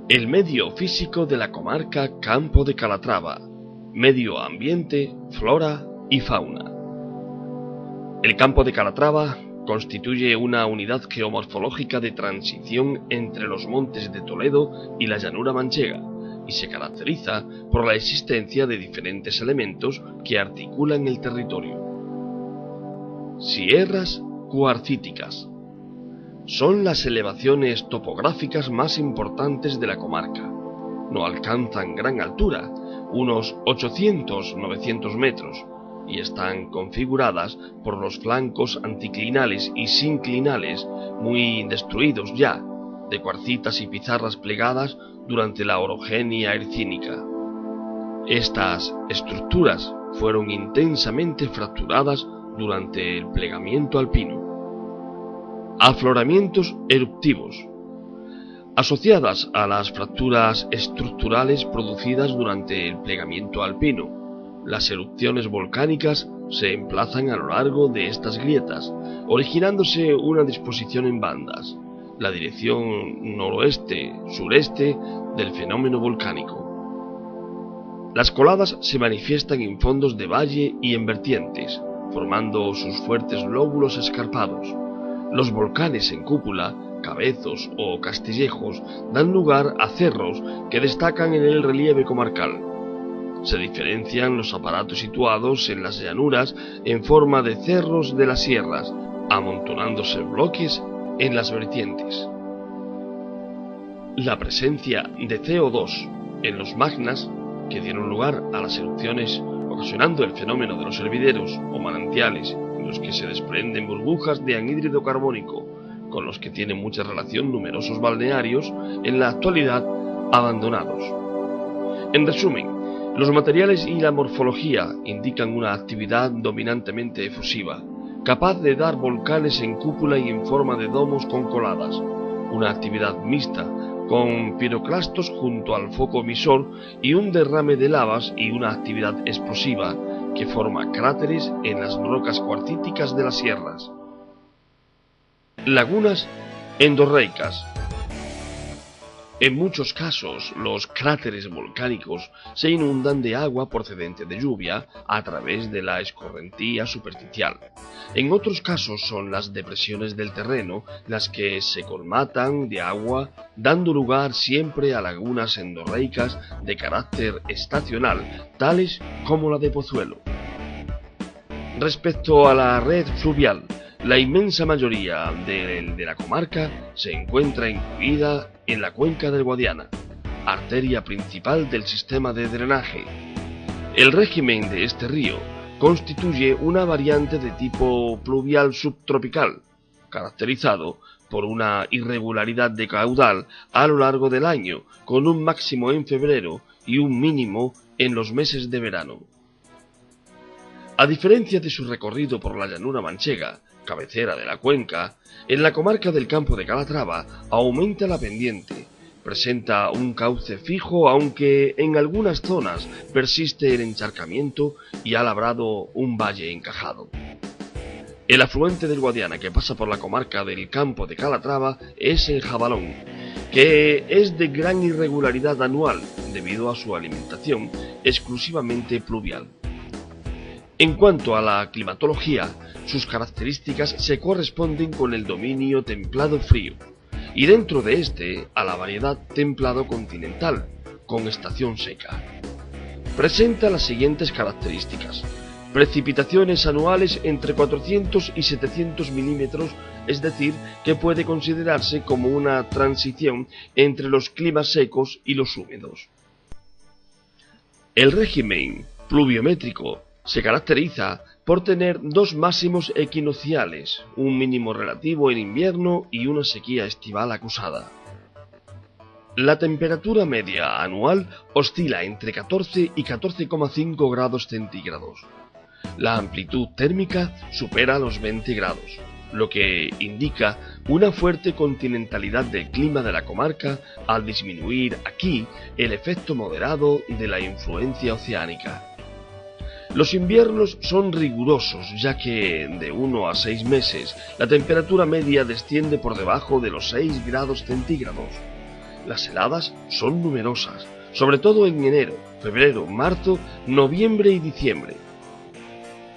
El medio físico de la comarca Campo de Calatrava, medio ambiente, flora y fauna. El Campo de Calatrava constituye una unidad geomorfológica de transición entre los montes de Toledo y la llanura manchega, y se caracteriza por la existencia de diferentes elementos que articulan el territorio. Sierras cuarcíticas. Son las elevaciones topográficas más importantes de la comarca. No alcanzan gran altura, unos 800-900 metros, y están configuradas por los flancos anticlinales y sinclinales muy destruidos ya, de cuarcitas y pizarras plegadas durante la orogenia hercínica. Estas estructuras fueron intensamente fracturadas durante el plegamiento alpino. Afloramientos eruptivos. Asociadas a las fracturas estructurales producidas durante el plegamiento alpino, las erupciones volcánicas se emplazan a lo largo de estas grietas, originándose una disposición en bandas, la dirección noroeste-sureste del fenómeno volcánico. Las coladas se manifiestan en fondos de valle y en vertientes, formando sus fuertes lóbulos escarpados. Los volcanes en cúpula, cabezos o castillejos dan lugar a cerros que destacan en el relieve comarcal. Se diferencian los aparatos situados en las llanuras en forma de cerros de las sierras, amontonándose bloques en las vertientes. La presencia de CO2 en los magmas que dieron lugar a las erupciones, ocasionando el fenómeno de los hervideros o manantiales, en los que se desprenden burbujas de anhídrido carbónico, con los que tienen mucha relación numerosos balnearios, en la actualidad abandonados. En resumen, los materiales y la morfología indican una actividad dominantemente efusiva, capaz de dar volcanes en cúpula y en forma de domos con coladas, una actividad mixta, con piroclastos junto al foco emisor y un derrame de lavas, y una actividad explosiva que forma cráteres en las rocas cuarcíticas de las sierras. Lagunas endorreicas. En muchos casos, los cráteres volcánicos se inundan de agua procedente de lluvia a través de la escorrentía superficial. En otros casos son las depresiones del terreno las que se colmatan de agua, dando lugar siempre a lagunas endorreicas de carácter estacional, tales como la de Pozuelo. Respecto a la red fluvial, la inmensa mayoría de la comarca se encuentra incluida en la cuenca del Guadiana, arteria principal del sistema de drenaje. El régimen de este río constituye una variante de tipo pluvial subtropical, caracterizado por una irregularidad de caudal a lo largo del año, con un máximo en febrero y un mínimo en los meses de verano. A diferencia de su recorrido por la llanura manchega, cabecera de la cuenca, en la comarca del Campo de Calatrava aumenta la pendiente, presenta un cauce fijo, aunque en algunas zonas persiste el encharcamiento y ha labrado un valle encajado. El afluente del Guadiana que pasa por la comarca del Campo de Calatrava es el Jabalón, que es de gran irregularidad anual debido a su alimentación exclusivamente pluvial. En cuanto a la climatología, sus características se corresponden con el dominio templado-frío, y dentro de este a la variedad templado-continental, con estación seca. Presenta las siguientes características: precipitaciones anuales entre 400 y 700 milímetros, es decir, que puede considerarse como una transición entre los climas secos y los húmedos. El régimen pluviométrico se caracteriza por tener dos máximos equinocciales, un mínimo relativo en invierno y una sequía estival acusada. La temperatura media anual oscila entre 14 y 14,5 grados centígrados. La amplitud térmica supera los 20 grados, lo que indica una fuerte continentalidad del clima de la comarca al disminuir aquí el efecto moderado de la influencia oceánica. Los inviernos son rigurosos, ya que de 1 a 6 meses la temperatura media desciende por debajo de los 6 grados centígrados. Las heladas son numerosas, sobre todo en enero, febrero, marzo, noviembre y diciembre.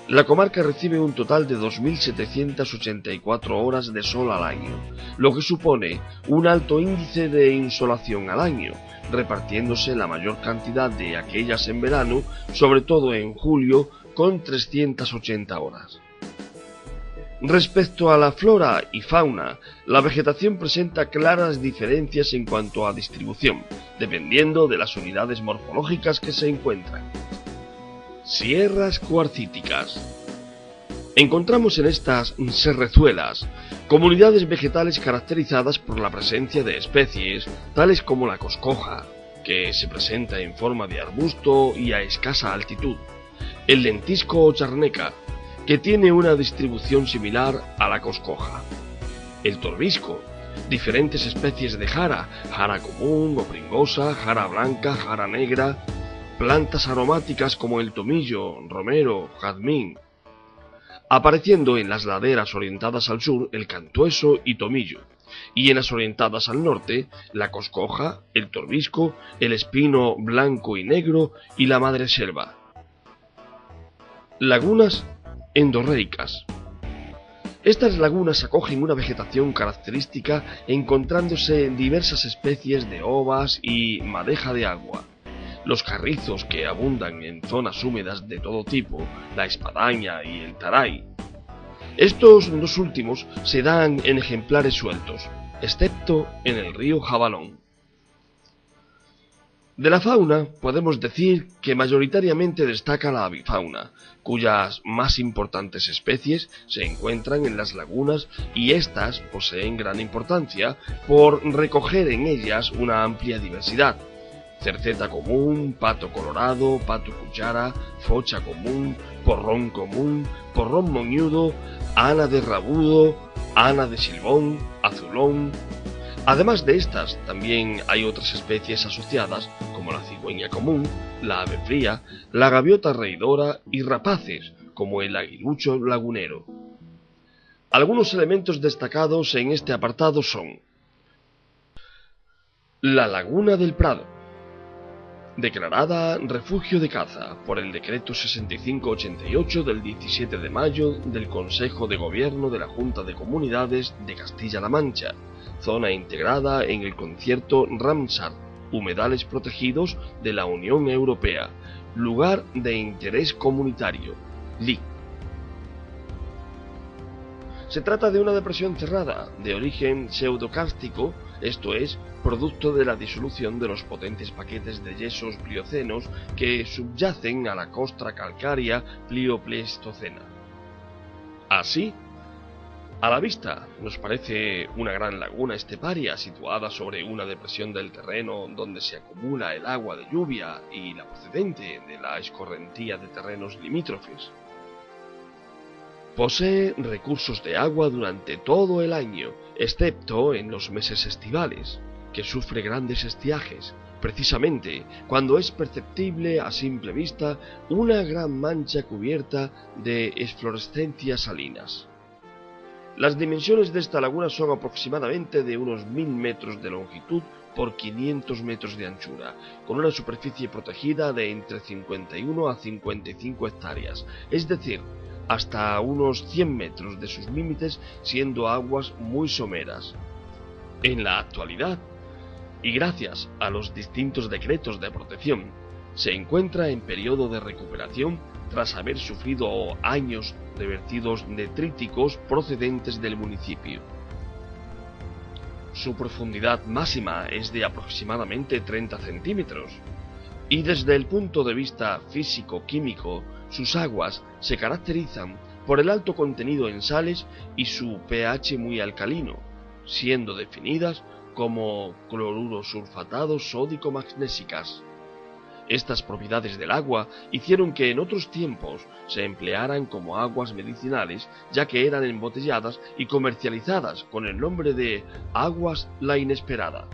La comarca recibe un total de 2.784 horas de sol al año, lo que supone un alto índice de insolación al año, repartiéndose la mayor cantidad de aquellas en verano, sobre todo en julio, con 380 horas. Respecto a la flora y fauna, la vegetación presenta claras diferencias en cuanto a distribución, dependiendo de las unidades morfológicas que se encuentran. Sierras cuarcíticas. Encontramos en estas serrezuelas comunidades vegetales caracterizadas por la presencia de especies tales como la coscoja, que se presenta en forma de arbusto y a escasa altitud, el lentisco o charneca, que tiene una distribución similar a la coscoja, el torbisco, diferentes especies de jara, jara común o pringosa, jara blanca, jara negra, plantas aromáticas como el tomillo, romero, jazmín, apareciendo en las laderas orientadas al sur el cantueso y tomillo, y en las orientadas al norte la coscoja, el torbisco, el espino blanco y negro y la madreselva. Lagunas endorreicas. Estas lagunas acogen una vegetación característica encontrándose diversas especies de ovas y madeja de agua. Los carrizos que abundan en zonas húmedas de todo tipo, la espadaña y el taray. Estos dos últimos se dan en ejemplares sueltos, excepto en el río Jabalón. De la fauna podemos decir que mayoritariamente destaca la avifauna, cuyas más importantes especies se encuentran en las lagunas y éstas poseen gran importancia por recoger en ellas una amplia diversidad. Cerceta común, pato colorado, pato cuchara, focha común, porrón moñudo, ana de rabudo, ana de silbón, azulón. Además de estas, también hay otras especies asociadas, como la cigüeña común, la ave fría, la gaviota reidora y rapaces, como el aguilucho lagunero. Algunos elementos destacados en este apartado son: la Laguna del Prado, declarada refugio de caza por el decreto 6588 del 17 de mayo del Consejo de Gobierno de la Junta de Comunidades de Castilla-La Mancha, zona integrada en el concierto Ramsar, humedales protegidos de la Unión Europea, lugar de interés comunitario, LIC. Se trata de una depresión cerrada, de origen pseudocárstico, esto es, producto de la disolución de los potentes paquetes de yesos pliocenos que subyacen a la costra calcárea pliopleistocena. Así, a la vista nos parece una gran laguna esteparia situada sobre una depresión del terreno donde se acumula el agua de lluvia y la procedente de la escorrentía de terrenos limítrofes. Posee recursos de agua durante todo el año, excepto en los meses estivales, que sufre grandes estiajes, precisamente cuando es perceptible a simple vista una gran mancha cubierta de esflorescencias salinas. Las dimensiones de esta laguna son aproximadamente de unos 1000 metros de longitud por 500 metros de anchura, con una superficie protegida de entre 51 a 55 hectáreas, es decir, hasta unos 100 metros de sus límites, siendo aguas muy someras. En la actualidad, y gracias a los distintos decretos de protección, se encuentra en periodo de recuperación tras haber sufrido años de vertidos detríticos procedentes del municipio. Su profundidad máxima es de aproximadamente 30 centímetros, y desde el punto de vista físico-químico, sus aguas se caracterizan por el alto contenido en sales y su pH muy alcalino, siendo definidas como cloruros sulfatados sódico-magnésicas. Estas propiedades del agua hicieron que en otros tiempos se emplearan como aguas medicinales, ya que eran embotelladas y comercializadas con el nombre de aguas La Inesperada.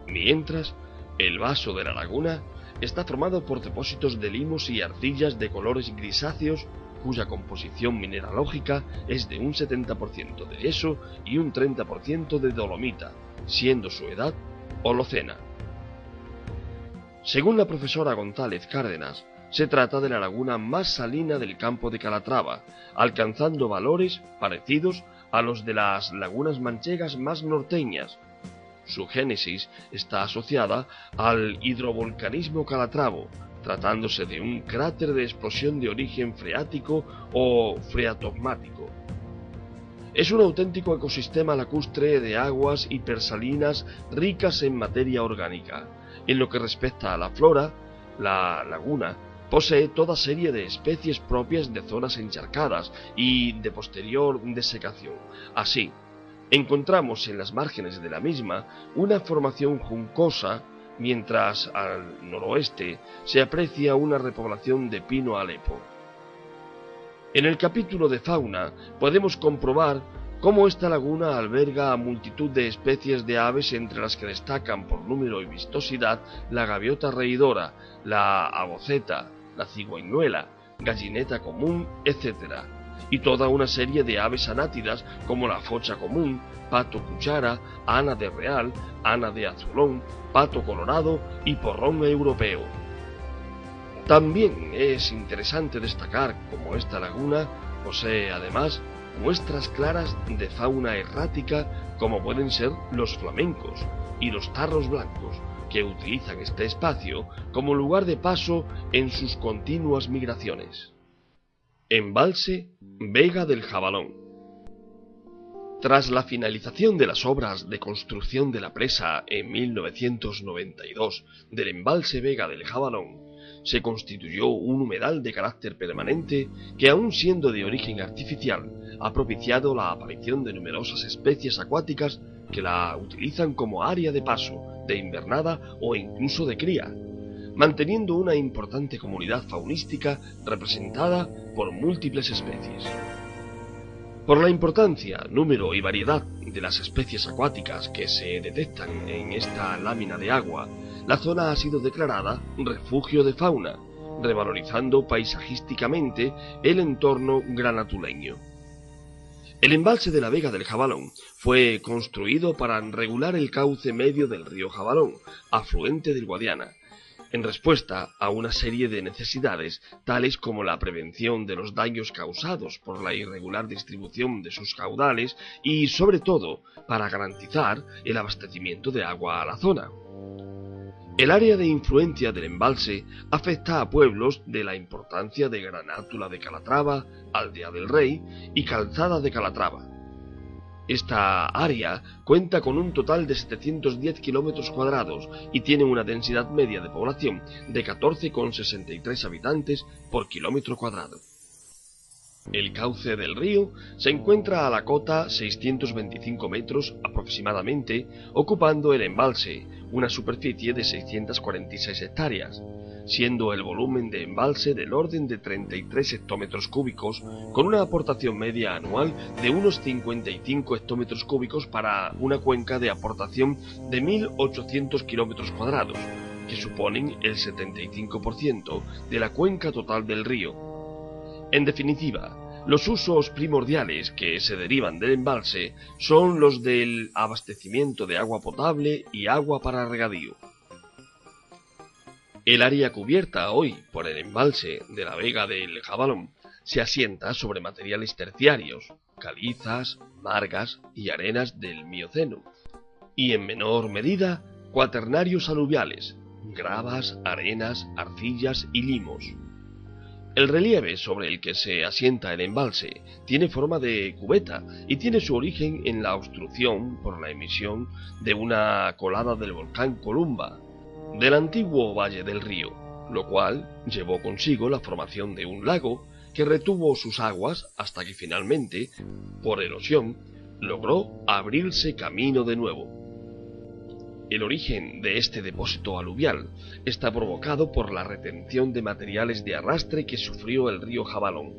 Mientras, el vaso de la laguna está formado por depósitos de limos y arcillas de colores grisáceos cuya composición mineralógica es de un 70% de yeso y un 30% de dolomita, siendo su edad Holocena. Según la profesora González Cárdenas, se trata de la laguna más salina del campo de Calatrava, alcanzando valores parecidos a los de las lagunas manchegas más norteñas. Su génesis está asociada al hidrovolcanismo calatravo, tratándose de un cráter de explosión de origen freático o freatogmático. Es un auténtico ecosistema lacustre de aguas hipersalinas ricas en materia orgánica. En lo que respecta a la flora, la laguna posee toda serie de especies propias de zonas encharcadas y de posterior desecación. Así, encontramos en las márgenes de la misma una formación juncosa, mientras al noroeste se aprecia una repoblación de pino alepo. En el capítulo de fauna podemos comprobar cómo esta laguna alberga a multitud de especies de aves, entre las que destacan por número y vistosidad la gaviota reidora, la aboceta, la cigüeñuela, gallineta común, etc., y toda una serie de aves anátidas como la focha común, pato cuchara, ana de real, ana de azulón, pato colorado y porrón europeo. También es interesante destacar cómo esta laguna posee además muestras claras de fauna errática, como pueden ser los flamencos y los tarros blancos, que utilizan este espacio como lugar de paso en sus continuas migraciones. Embalse Vega del Jabalón. Tras la finalización de las obras de construcción de la presa en 1992 del embalse Vega del Jabalón, se constituyó un humedal de carácter permanente que, aun siendo de origen artificial, ha propiciado la aparición de numerosas especies acuáticas que la utilizan como área de paso, de invernada o incluso de cría, manteniendo una importante comunidad faunística representada por múltiples especies. Por la importancia, número y variedad de las especies acuáticas que se detectan en esta lámina de agua, la zona ha sido declarada refugio de fauna, revalorizando paisajísticamente el entorno granatuleño. El embalse de la Vega del Jabalón fue construido para regular el cauce medio del río Jabalón, afluente del Guadiana, en respuesta a una serie de necesidades tales como la prevención de los daños causados por la irregular distribución de sus caudales y, sobre todo, para garantizar el abastecimiento de agua a la zona. El área de influencia del embalse afecta a pueblos de la importancia de Granátula de Calatrava, Aldea del Rey y Calzada de Calatrava. Esta área cuenta con un total de 710 kilómetros cuadrados y tiene una densidad media de población de 14,63 habitantes por kilómetro cuadrado. El cauce del río se encuentra a la cota 625 metros aproximadamente, ocupando el embalse una superficie de 646 hectáreas, siendo el volumen de embalse del orden de 33 hectómetros cúbicos, con una aportación media anual de unos 55 hectómetros cúbicos para una cuenca de aportación de 1.800 kilómetros cuadrados, que suponen el 75% de la cuenca total del río. En definitiva, los usos primordiales que se derivan del embalse son los del abastecimiento de agua potable y agua para regadío. El área cubierta hoy por el embalse de la Vega del Jabalón se asienta sobre materiales terciarios, calizas, margas y arenas del Mioceno, y en menor medida cuaternarios aluviales, gravas, arenas, arcillas y limos. El relieve sobre el que se asienta el embalse tiene forma de cubeta y tiene su origen en la obstrucción por la emisión de una colada del volcán Columba, del antiguo valle del río, lo cual llevó consigo la formación de un lago que retuvo sus aguas hasta que finalmente, por erosión, logró abrirse camino de nuevo. El origen de este depósito aluvial está provocado por la retención de materiales de arrastre que sufrió el río Jabalón.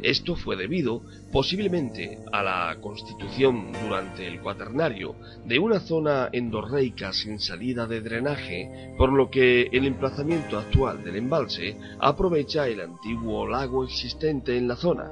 Esto fue debido, posiblemente, a la constitución durante el Cuaternario de una zona endorreica sin salida de drenaje, por lo que el emplazamiento actual del embalse aprovecha el antiguo lago existente en la zona.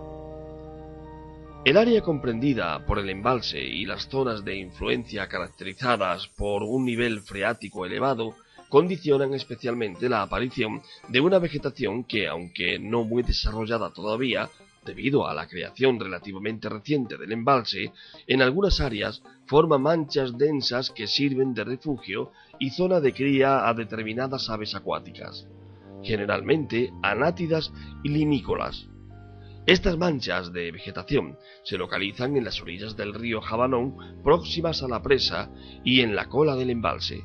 El área comprendida por el embalse y las zonas de influencia caracterizadas por un nivel freático elevado condicionan especialmente la aparición de una vegetación que, aunque no muy desarrollada todavía, debido a la creación relativamente reciente del embalse, en algunas áreas forma manchas densas que sirven de refugio y zona de cría a determinadas aves acuáticas, generalmente anátidas y limícolas. Estas manchas de vegetación se localizan en las orillas del río Javanón próximas a la presa y en la cola del embalse.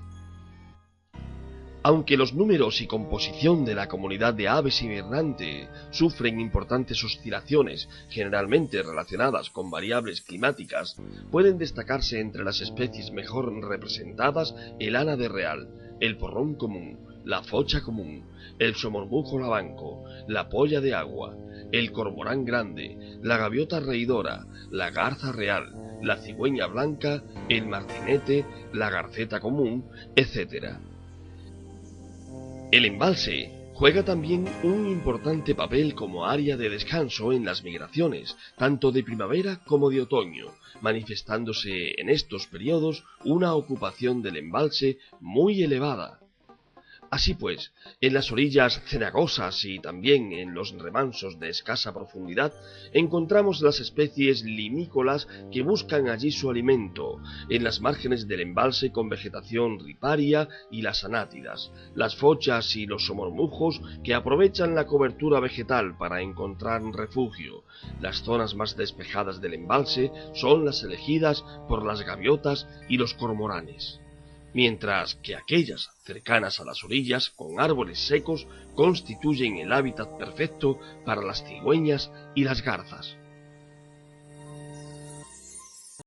Aunque los números y composición de la comunidad de aves invernante sufren importantes oscilaciones, generalmente relacionadas con variables climáticas, pueden destacarse entre las especies mejor representadas el ánade real, el porrón común, la focha común, el somormujo lavanco, la polla de agua, el cormorán grande, la gaviota reidora, la garza real, la cigüeña blanca, el martinete, la garceta común, etc. El embalse juega también un importante papel como área de descanso en las migraciones, tanto de primavera como de otoño, manifestándose en estos periodos una ocupación del embalse muy elevada. Así pues, en las orillas cenagosas y también en los remansos de escasa profundidad, encontramos las especies limícolas que buscan allí su alimento, en las márgenes del embalse con vegetación riparia y las anátidas, las fochas y los somormujos que aprovechan la cobertura vegetal para encontrar refugio. Las zonas más despejadas del embalse son las elegidas por las gaviotas y los cormoranes, mientras que aquellas cercanas a las orillas, con árboles secos, constituyen el hábitat perfecto para las cigüeñas y las garzas.